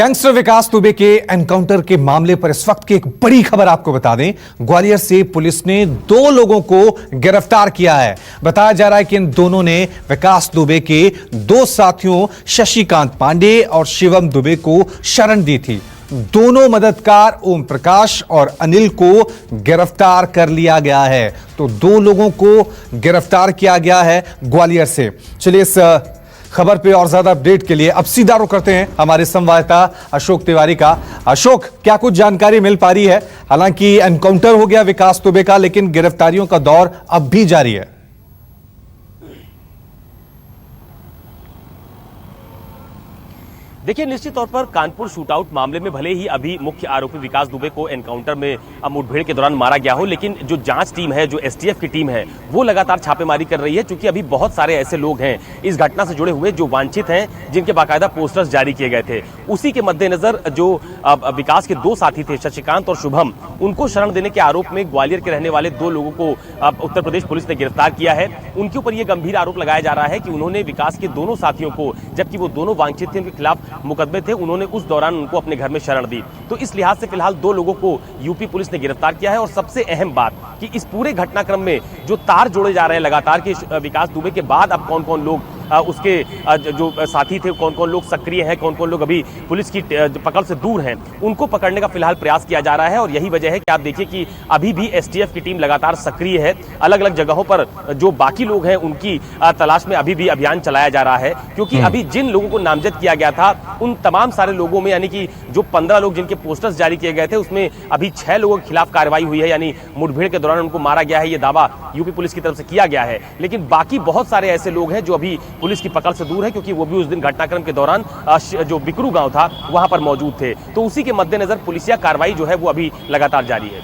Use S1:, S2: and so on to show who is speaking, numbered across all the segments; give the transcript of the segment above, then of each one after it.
S1: Gangster विकास दुबे के encounter के मामले पर इस वक्त की एक बड़ी खबर आपको बता दें। ग्वालियर से पुलिस ने 2 लोगों को गिरफ्तार किया है। बताया जा रहा है कि इन दोनों ने विकास दुबे के 2 साथियों शशिकांत पांडे और शिवम दुबे को शरण दी थी। दोनों मददगार ओम प्रकाश और अनिल को गिरफ्तार कर लिया गया है। तो 2 लोगों को गिरफ्तार किया गया है ग्वालियर से। चलिए इस खबर पे और ज्यादा अपडेट के लिए अब सीधा रुख करते हैं हमारे संवाददाता अशोक तिवारी का। अशोक, क्या कुछ जानकारी मिल पा रही है? हालांकि एनकाउंटर हो गया विकास दुबे का, लेकिन गिरफ्तारियों का दौर अब भी जारी है।
S2: देखिए, निश्चित तौर पर कानपुर शूटआउट मामले में भले ही अभी मुख्य आरोपी विकास दुबे को एनकाउंटर में मुठभेड़ के दौरान मारा गया हो, लेकिन जो जांच टीम है, जो एसटीएफ की टीम है, वो लगातार छापेमारी कर रही है। क्योंकि अभी बहुत सारे ऐसे लोग हैं इस घटना से जुड़े हुए जो वांछित हैं, जिनके बाकायदा पोस्टर्स जारी किए गए थे। उसी के मद्देनजर जो विकास के 2 साथी थे, शशिकांत और शुभम, उनको शरण देने के आरोप में ग्वालियर के रहने वाले 2 लोगों को उत्तर प्रदेश पुलिस ने गिरफ्तार किया है। उनके ऊपर यह गंभीर आरोप लगाया जा रहा है कि उन्होंने विकास के दोनों साथियों को, जबकि वो दोनों वांछित थे, उनके खिलाफ मुकदमे थे, उन्होंने उस दौरान उनको अपने घर में शरण दी। तो इस लिहाज से फिलहाल 2 लोगों को यूपी पुलिस ने गिरफ्तार किया है। और सबसे अहम बात कि इस पूरे घटनाक्रम में जो तार जोड़े जा रहे हैं लगातार कि विकास दुबे के बाद अब कौन कौन लोग उसके जो साथी थे, कौन कौन लोग सक्रिय हैं, कौन कौन लोग अभी पुलिस की पकड़ से दूर हैं, उनको पकड़ने का फिलहाल प्रयास किया जा रहा है। और यही वजह है कि आप देखिए कि अभी भी एसटीएफ की टीम लगातार सक्रिय है। अलग अलग जगहों पर जो बाकी लोग हैं उनकी तलाश में अभी भी अभियान चलाया जा रहा है। क्योंकि अभी जिन लोगों को नामजद किया गया था, उन तमाम सारे लोगों में, यानी कि जो 15 लोग जिनके पोस्टर्स जारी किए गए थे, उसमें अभी 6 लोगों के खिलाफ कार्रवाई हुई है, यानी मुठभेड़ के दौरान उनको मारा गया है, ये दावा यूपी पुलिस की तरफ से किया गया है। लेकिन बाकी बहुत सारे ऐसे लोग हैं जो अभी पुलिस की पकड़ से दूर है, क्योंकि वो भी उस दिन घटनाक्रम के दौरान जो बिकरू गांव था वहां पर मौजूद थे। तो उसी के मद्देनजर पुलिसिया कार्रवाई जो है वो अभी लगातार जारी है।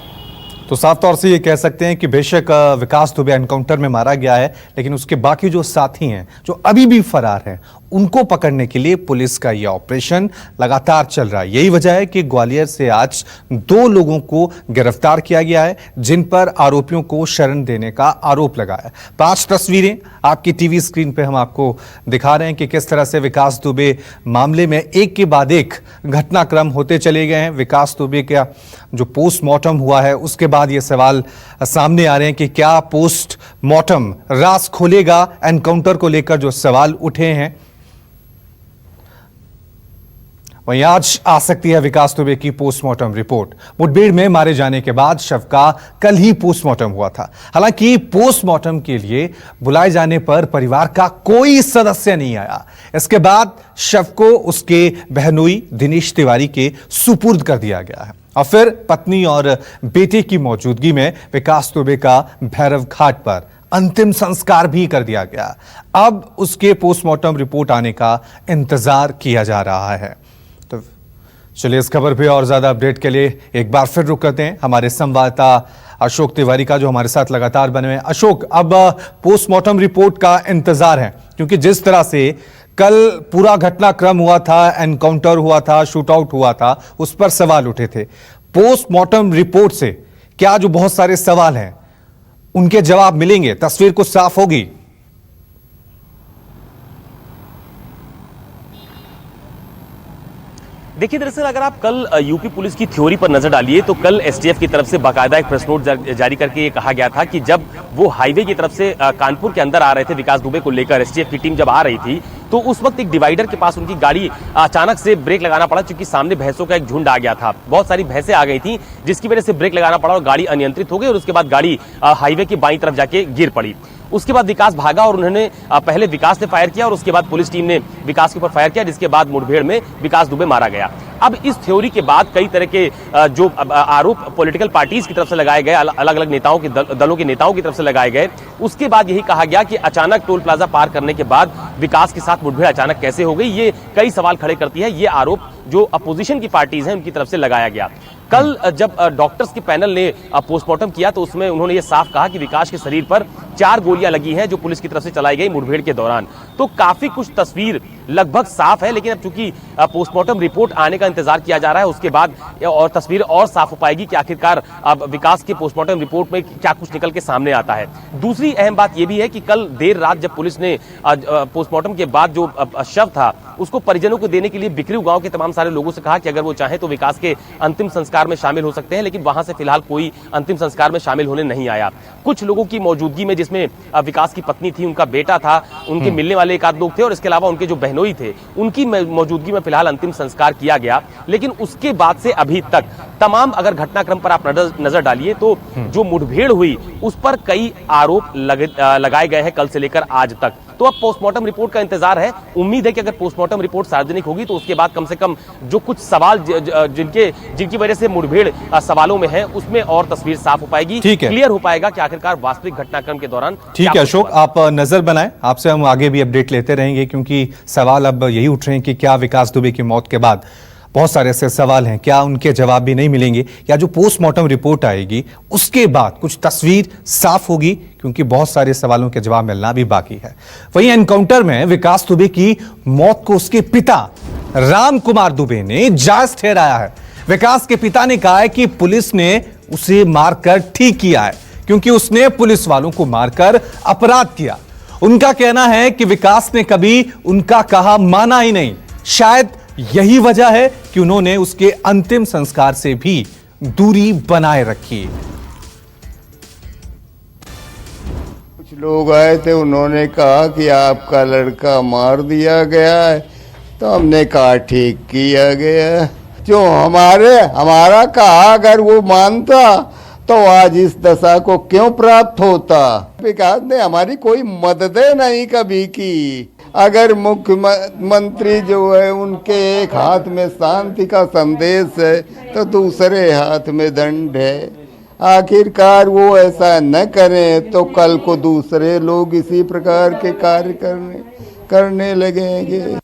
S1: तो साफ तौर से ये कह सकते हैं कि बेशक विकास दुबे एनकाउंटर में मारा गया है, लेकिन उसके बाकी जो साथी हैं, जो अभी भी फरार हैं, उनको पकड़ने के लिए पुलिस का यह ऑपरेशन लगातार चल रहा है। यही वजह है कि ग्वालियर से आज 2 लोगों को गिरफ्तार किया गया है, जिन पर आरोपियों को शरण देने का आरोप लगा है। 5 तस्वीरें आपकी टीवी स्क्रीन पे हम आपको दिखा रहे हैं कि किस तरह से विकास दुबे मामले में एक के बाद एक घटनाक्रम होते चले गए हैं। विकास दुबे का जो पोस्टमार्टम हुआ है, उसके बाद ये सवाल सामने आ रहे हैं कि क्या पोस्टमार्टम राज खोलेगा एनकाउंटर को लेकर जो सवाल उठे हैं। वहीं आज आ सकती है विकास दुबे की पोस्टमार्टम रिपोर्ट। मुठभेड़ में मारे जाने के बाद शव का कल ही पोस्टमार्टम हुआ था। हालांकि पोस्टमार्टम के लिए बुलाए जाने पर परिवार का कोई सदस्य नहीं आया। इसके बाद शव को उसके बहनोई दिनेश तिवारी के सुपुर्द कर दिया गया है और फिर पत्नी और बेटे की मौजूदगी में विकास दुबे का भैरव घाट पर अंतिम संस्कार भी कर दिया गया। अब उसके पोस्टमार्टम रिपोर्ट आने का इंतजार किया जा रहा है। तो चलिए इस खबर पे और ज्यादा अपडेट के लिए एक बार फिर रुक करते हैं हमारे संवाददाता अशोक तिवारी का, जो हमारे साथ लगातार बने हुए हैं। अशोक, अब पोस्टमार्टम रिपोर्ट का इंतजार है, क्योंकि जिस तरह से कल पूरा घटनाक्रम हुआ था, एनकाउंटर हुआ था, शूटआउट हुआ था, उस पर सवाल उठे थे। पोस्टमार्टम रिपोर्ट से क्या जो बहुत सारे सवाल हैं उनके जवाब मिलेंगे, तस्वीर कुछ साफ होगी?
S2: देखिए, दरअसल अगर आप कल यूपी पुलिस की थ्योरी पर नजर डालिए तो कल एसटीएफ की तरफ से बाकायदा एक प्रेस नोट जारी करके ये कहा गया था कि जब वो हाईवे की तरफ से कानपुर के अंदर आ रहे थे विकास दुबे को लेकर, एसटीएफ की टीम जब आ रही थी, तो उस वक्त एक डिवाइडर के पास उनकी गाड़ी अचानक से ब्रेक लगाना पड़ा, क्योंकि सामने भैंसों का एक झुंड आ गया था। बहुत सारी भैंसें आ गई थी, जिसकी वजह से ब्रेक लगाना पड़ा और गाड़ी अनियंत्रित हो गई और उसके बाद गाड़ी हाईवे की बाईं तरफ जाके गिर पड़ी। उसके बाद विकास भागा और उन्होंने पहले विकास ने फायर किया और उसके बाद पुलिस टीम ने विकास के ऊपर फायर किया, जिसके बाद मुठभेड़ में विकास दुबे मारा गया। अब इस थ्योरी के बाद कई तरह के जो आरोप पॉलिटिकल पार्टीज की तरफ से लगाए गए, अलग अलग नेताओं के दलों के नेताओं की तरफ से लगाए गए। उसके बाद यही कहा गया कि अचानक टोल प्लाजा पार करने के बाद विकास के साथ मुठभेड़ अचानक कैसे हो गई, ये कई सवाल खड़े करती है। ये आरोप जो अपोजिशन की पार्टीज हैं उनकी तरफ से लगाया गया। कल जब डॉक्टर्स के पैनल ने पोस्टमार्टम किया तो उसमें उन्होंने ये साफ कहा कि विकास के शरीर पर 4 गोलियां लगी हैं जो पुलिस की तरफ से चलाई गई मुठभेड़ के दौरान। तो काफी कुछ तस्वीर लगभग साफ है, लेकिन अब चूंकि पोस्टमार्टम रिपोर्ट आने का इंतजार किया जा रहा है, उसके बाद और तस्वीर और साफ हो पाएगी कि आखिरकार अब विकास के पोस्टमार्टम रिपोर्ट में क्या कुछ निकल के सामने आता है। दूसरी अहम बात यह भी है कि कल देर रात जब पुलिस ने पोस्टमार्टम के बाद जो शव था उसको परिजनों को देने के लिए बिकरू गांव के तमाम सारे लोगों से कहा कि अगर वो चाहें तो विकास के अंतिम संस्कार में शामिल हो सकते हैं, लेकिन वहां से फिलहाल कोई अंतिम संस्कार में शामिल होने नहीं आया। कुछ लोगों की मौजूदगी में, जिसमें विकास की पत्नी थी, उनका बेटा था, उनके मिलने वाले एक आध लोग थे और इसके अलावा उनके जो बहनोई थे, उनकी मौजूदगी में फिलहाल अंतिम संस्कार किया गया। लेकिन उसके बाद से अभी तक तमाम अगर घटनाक्रम पर आप नजर डालिए तो जो मुठभेड़ हुई उस पर कई आरोप लगाए गए हैं कल से लेकर आज तक। तो अब पोस्टमार्टम रिपोर्ट का इंतजार है। उम्मीद है कि अगर पोस्टमार्टम रिपोर्ट सार्वजनिक होगी तो उसके बाद कम से कम जो कुछ सवाल जिनकी वजह से मुठभेड़ सवालों में है उसमें और तस्वीर साफ हो पाएगी, क्लियर हो पाएगा कि आखिरकार वास्तविक घटनाक्रम के दौरान।
S1: ठीक है अशोक, आप नजर बनाएं, आपसे हम आगे भी अपडेट लेते रहेंगे, क्योंकि सवाल अब यही उठ रहे हैं कि क्या विकास दुबे की मौत के बाद बहुत सारे ऐसे सवाल हैं, क्या उनके जवाब भी नहीं मिलेंगे, या जो पोस्टमार्टम रिपोर्ट आएगी उसके बाद कुछ तस्वीर साफ होगी, क्योंकि बहुत सारे सवालों के जवाब मिलना भी बाकी है। वहीं एनकाउंटर में विकास दुबे की मौत को उसके पिता राम कुमार दुबे ने जायज ठहराया है। विकास के पिता ने कहा है कि पुलिस ने उसे मारकर ठीक किया है, क्योंकि उसने पुलिस वालों को मारकर अपराध किया। उनका कहना है कि विकास ने कभी उनका कहा माना ही नहीं। शायद यही वजह है कि उन्होंने उसके अंतिम संस्कार से भी दूरी बनाए रखी।
S3: कुछ लोग आए थे, उन्होंने कहा कि आपका लड़का मार दिया गया है, तो हमने कहा ठीक किया गया। जो हमारा कहा अगर वो मानता तो आज इस दशा को क्यों प्राप्त होता। विकास ने हमारी कोई मददें नहीं कभी की। अगर मुख्यमंत्री जो है उनके एक हाथ में शांति का संदेश है तो दूसरे हाथ में दंड है। आखिरकार वो ऐसा न करें तो कल को दूसरे लोग इसी प्रकार के कार्य करने लगेंगे।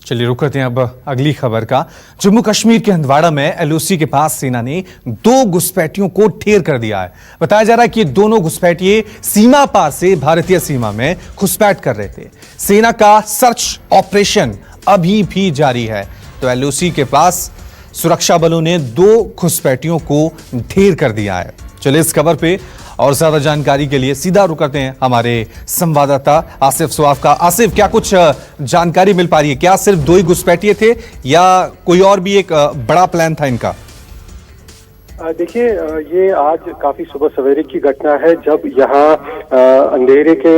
S1: चलिए रुक करते हैं अब अगली खबर का। जम्मू कश्मीर के हंदवाड़ा में एलओसी के पास सेना ने 2 घुसपैठियों को ढेर कर दिया है। बताया जा रहा है कि दोनों घुसपैठिए सीमा पार से भारतीय सीमा में घुसपैठ कर रहे थे। सेना का सर्च ऑपरेशन अभी भी जारी है। तो एलओसी के पास सुरक्षा बलों ने 2 घुसपैठियों को ढेर कर दिया है। चलिए इस खबर पे और ज्यादा जानकारी के लिए सीधा रुक करते हैं हमारे संवाददाता आसिफ सुआफ का। आसिफ, क्या कुछ जानकारी मिल पा रही है? क्या सिर्फ 2 ही घुसपैठिए थे या कोई और भी एक बड़ा प्लान था इनका?
S4: देखिए, ये आज काफी सुबह सवेरे की घटना है, जब यहाँ अंधेरे के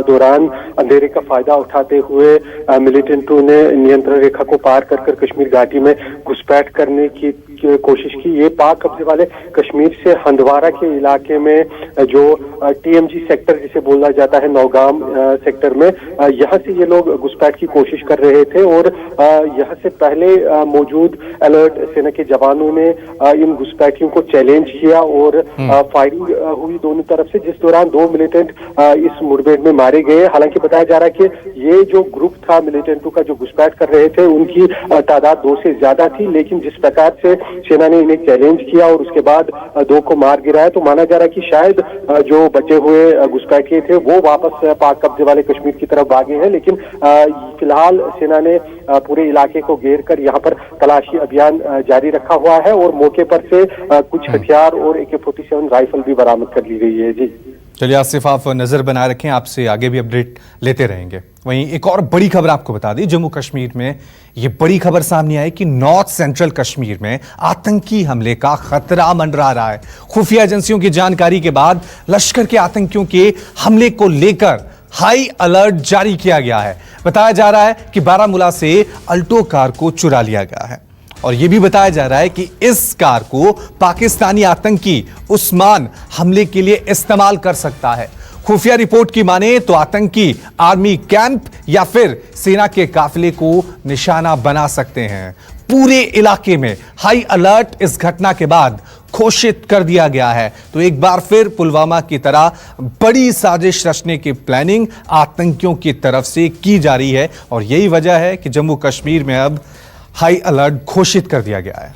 S4: दौरान अंधेरे का फायदा उठाते हुए मिलिटेंटों ने नियंत्रण रेखा को पार कर कश्मीर घाटी में घुसपैठ करने की कोशिश की। ये पाक कब्जे वाले कश्मीर से हंदवाड़ा के इलाके में जो टीएमजी सेक्टर जिसे बोला जाता है, नौगाम सेक्टर में, यहाँ से ये लोग घुसपैठ की कोशिश कर रहे थे और यहाँ से पहले मौजूद अलर्ट सेना के जवानों ने इन घुसपैठियों को चैलेंज किया और फायरिंग हुई दोनों तरफ से, जिस दौरान 2 मिलिटेंट इस मुठभेड़ में मारे गए। हालांकि बताया जा रहा है कि ये जो ग्रुप था मिलिटेंटों का जो घुसपैठ कर रहे थे, उनकी तादाद 2 से ज्यादा थी, लेकिन जिस प्रकार से सेना ने इन्हें चैलेंज किया और उसके बाद 2 को मार गिराया, तो माना जा रहा है कि शायद जो बचे हुए घुसपैठिए थे वो वापस पाक कब्जे वाले कश्मीर की तरफ भागे हैं। लेकिन फिलहाल सेना ने पूरे इलाके को घेर कर यहाँ पर तलाशी अभियान जारी रखा हुआ है और मौके पर से कुछ हथियार और AK-47 राइफल भी बरामद कर ली गई है। जी
S1: चलिए आसिफ, आप नजर बनाए रखें, आपसे आगे भी अपडेट लेते रहेंगे। वहीं एक और बड़ी खबर आपको बता दी, जम्मू कश्मीर में यह बड़ी खबर सामने आई कि नॉर्थ सेंट्रल कश्मीर में आतंकी हमले का खतरा मंडरा रहा है। खुफिया एजेंसियों की जानकारी के बाद लश्कर के आतंकियों के हमले को लेकर हाई अलर्ट जारी किया गया है। बताया जा रहा है कि बारामूला से अल्टो कार को चुरा लिया गया है और यह भी बताया जा रहा है कि इस कार को पाकिस्तानी आतंकी उस्मान हमले के लिए इस्तेमाल कर सकता है। खुफिया रिपोर्ट की माने तो आतंकी आर्मी कैंप या फिर सेना के काफिले को निशाना बना सकते हैं। पूरे इलाके में हाई अलर्ट इस घटना के बाद घोषित कर दिया गया है। तो एक बार फिर पुलवामा की तरह बड़ी साजिश रचने की प्लानिंग आतंकियों की तरफ से की जा रही है और यही वजह है कि जम्मू कश्मीर में अब हाई अलर्ट घोषित कर दिया गया है।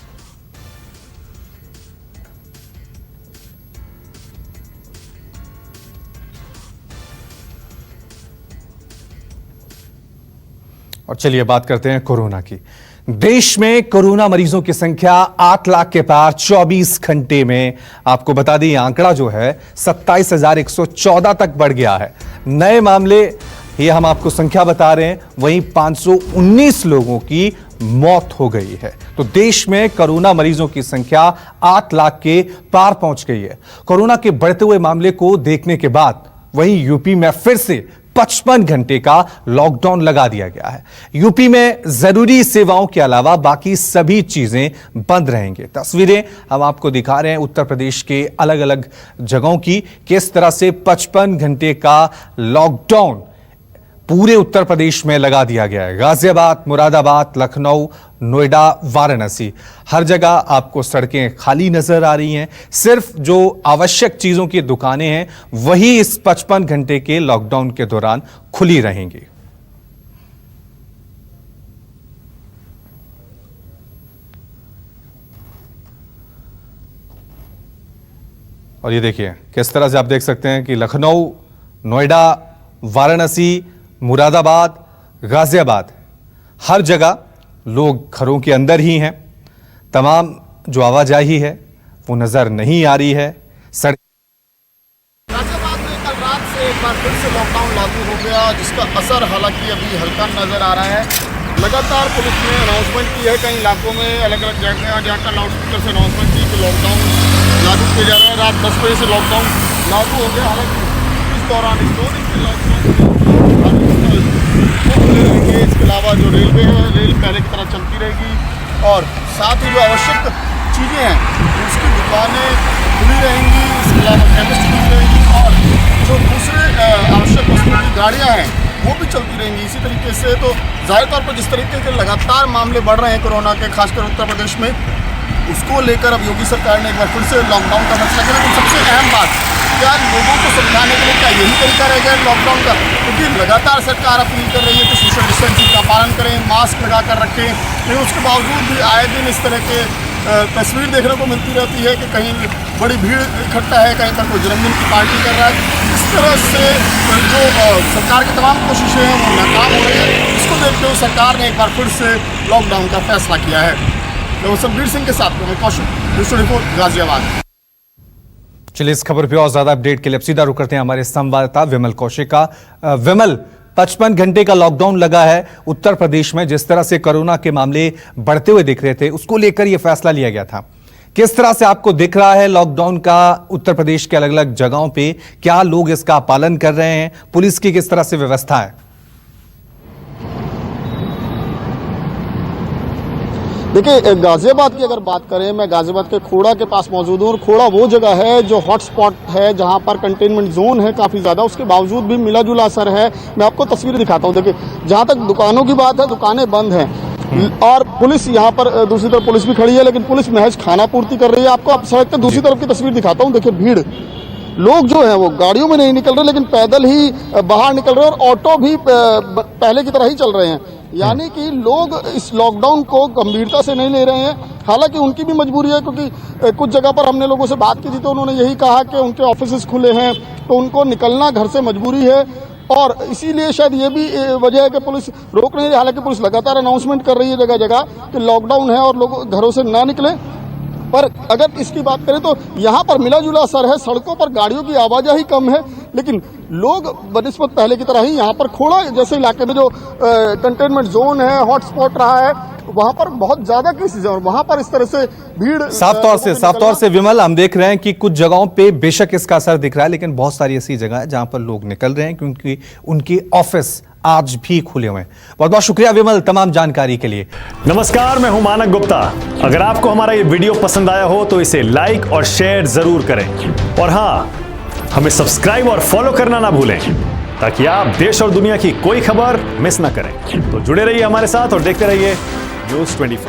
S1: और चलिए बात करते हैं कोरोना की। देश में कोरोना मरीजों की संख्या 8 लाख के पार 24 घंटे में, आपको बता दें आंकड़ा जो है 27,114 तक बढ़ गया है। नए मामले, ये हम आपको संख्या बता रहे हैं, वहीं 519 लोगों की मौत हो गई है। तो देश में कोरोना मरीजों की संख्या 8 लाख के पार पहुंच गई है। कोरोना के बढ़ते हुए मामले को देखने के बाद वहीं यूपी में फिर से 55 घंटे का लॉकडाउन लगा दिया गया है। यूपी में जरूरी सेवाओं के अलावा बाकी सभी चीजें बंद रहेंगी। तस्वीरें हम आपको दिखा रहे हैं उत्तर प्रदेश के अलग अलग जगहों की, किस तरह से 55 घंटे का लॉकडाउन पूरे उत्तर प्रदेश में लगा दिया गया है। गाजियाबाद, मुरादाबाद, लखनऊ, नोएडा, वाराणसी, हर जगह आपको सड़कें खाली नजर आ रही हैं। सिर्फ जो आवश्यक चीजों की दुकानें हैं वही इस 55 घंटे के लॉकडाउन के दौरान खुली रहेंगी। और ये देखिए किस तरह से आप देख सकते हैं कि लखनऊ, नोएडा, वाराणसी, मुरादाबाद, गाजियाबाद, हर जगह लोग घरों के अंदर ही हैं। तमाम जो आवाजाही है वो नजर नहीं आ रही है।
S5: गाजियाबाद में कल रात से एक बार फिर से लॉकडाउन लागू हो गया, जिसका असर हालांकि अभी हल्का नजर आ रहा है। लगातार पुलिस ने अनाउंसमेंट की है कई इलाकों में, अलग अलग जगह जहाँ लाउड स्पीकर से अनाउंसमेंट की कि लॉकडाउन लागू किया जा रहा है। रात 10 बजे से लॉकडाउन लागू हो गया। हालांकि इस दौरान इस 2 दिन के लॉकडाउन खुले रहेंगे। इसके अलावा जो रेलवे है, रेल पहले की तरह चलती रहेगी और साथ ही जो आवश्यक चीज़ें हैं उसकी दुकानें खुली रहेंगी। इसके अलावा केमिस्ट खुली रहेगी और जो दूसरे आवश्यक वस्तुओं की गाड़ियाँ हैं वो भी चलती रहेंगी। इसी तरीके से तो ज़ाहिर तौर पर जिस तरीके के लगातार मामले बढ़ रहे हैं कोरोना के, खासकर उत्तर प्रदेश में, उसको लेकर अब योगी सरकार ने एक बार फिर से लॉकडाउन का फैसला किया। लेकिन सबसे अहम बात, क्या लोगों को समझाने के लिए क्या यही तरीका रह गया लॉकडाउन का? क्योंकि लगातार सरकार अपील कर रही है कि सोशल डिस्टेंसिंग का पालन करें, मास्क लगा कर रखें, लेकिन उसके बावजूद भी आए दिन इस तरह के तस्वीर देखने को मिलती रहती है कि कहीं बड़ी भीड़ इकट्ठा है, कहीं पर कोई जन्मदिन की पार्टी कर रहा है। इस तरह से जो सरकार की तमाम कोशिशें हैं वो नाकाम हो रही है। इसको देखते हुए सरकार ने एक बार फिर से लॉकडाउन का फैसला किया है। तो संबीर सिंह के साथ मैं कौशिक, न्यूज़ 24 गाजियाबाद।
S1: चलिए इस खबर पे और ज्यादा अपडेट के लिए अब सीधा रुक करते हैं हमारे संवाददाता विमल कौशिक का। विमल, 55 घंटे का लॉकडाउन लगा है उत्तर प्रदेश में। जिस तरह से कोरोना के मामले बढ़ते हुए दिख रहे थे, उसको लेकर यह फैसला लिया गया था। किस तरह से आपको दिख रहा है लॉकडाउन का उत्तर प्रदेश के अलग अलग जगहों पे? क्या लोग इसका पालन कर रहे हैं? पुलिस की किस तरह से व्यवस्था है?
S5: देखिए, गाजियाबाद की अगर बात करें, मैं गाजियाबाद के खोड़ा के पास मौजूद हूँ और खोड़ा वो जगह है जो हॉटस्पॉट है, जहाँ पर कंटेनमेंट जोन है काफ़ी ज़्यादा। उसके बावजूद भी मिला जुला असर है। मैं आपको तस्वीर दिखाता हूँ। देखिए, जहाँ तक दुकानों की बात है, दुकानें बंद हैं और पुलिस यहाँ पर, दूसरी तरफ पुलिस भी खड़ी है, लेकिन पुलिस महज खाना पूर्ति कर रही है। आपको आप सड़क पर दूसरी तरफ की तस्वीर दिखाता हूँ। देखिए, भीड़, लोग जो हैं वो गाड़ियों में नहीं निकल रहे, लेकिन पैदल ही बाहर निकल रहे हैं और ऑटो भी पहले की तरह ही चल रहे हैं। यानी कि लोग इस लॉकडाउन को गंभीरता से नहीं ले रहे हैं। हालांकि उनकी भी मजबूरी है, क्योंकि कुछ जगह पर हमने लोगों से बात की थी तो उन्होंने यही कहा कि उनके ऑफिस खुले हैं तो उनको निकलना घर से मजबूरी है और इसीलिए शायद ये भी वजह है कि पुलिस रोक नहीं रही। हालांकि पुलिस लगातार अनाउंसमेंट कर रही है जगह जगह कि लॉकडाउन है और लोग घरों से ना निकलें। पर अगर इसकी बात करें तो यहाँ पर मिला जुला असर है। सड़कों पर गाड़ियों की आवाजाही कम है, लेकिन लोग बनिस्बत पहले की तरह ही यहाँ पर खोड़ा जैसे इलाके में जो कंटेनमेंट जोन है, हॉटस्पॉट रहा है, वहाँ पर बहुत ज्यादा केसेज है और वहाँ पर इस तरह से भीड़
S1: साफ तौर से विमल, हम देख रहे हैं कि कुछ जगहों पे बेशक इसका असर दिख रहा है, लेकिन बहुत सारी ऐसी जगह है जहां पर लोग निकल रहे हैं क्योंकि उनके ऑफिस आज भी खुले हुए हैं। बहुत बहुत शुक्रिया विमल तमाम जानकारी के लिए।
S6: नमस्कार, मैं हूं मानक गुप्ता। अगर आपको हमारा ये वीडियो पसंद आया हो तो इसे लाइक और शेयर जरूर करें और हां, हमें सब्सक्राइब और फॉलो करना ना भूलें ताकि आप देश और दुनिया की कोई खबर मिस ना करें। तो जुड़े रहिए हमारे साथ और देखते रहिए न्यूज़ 24।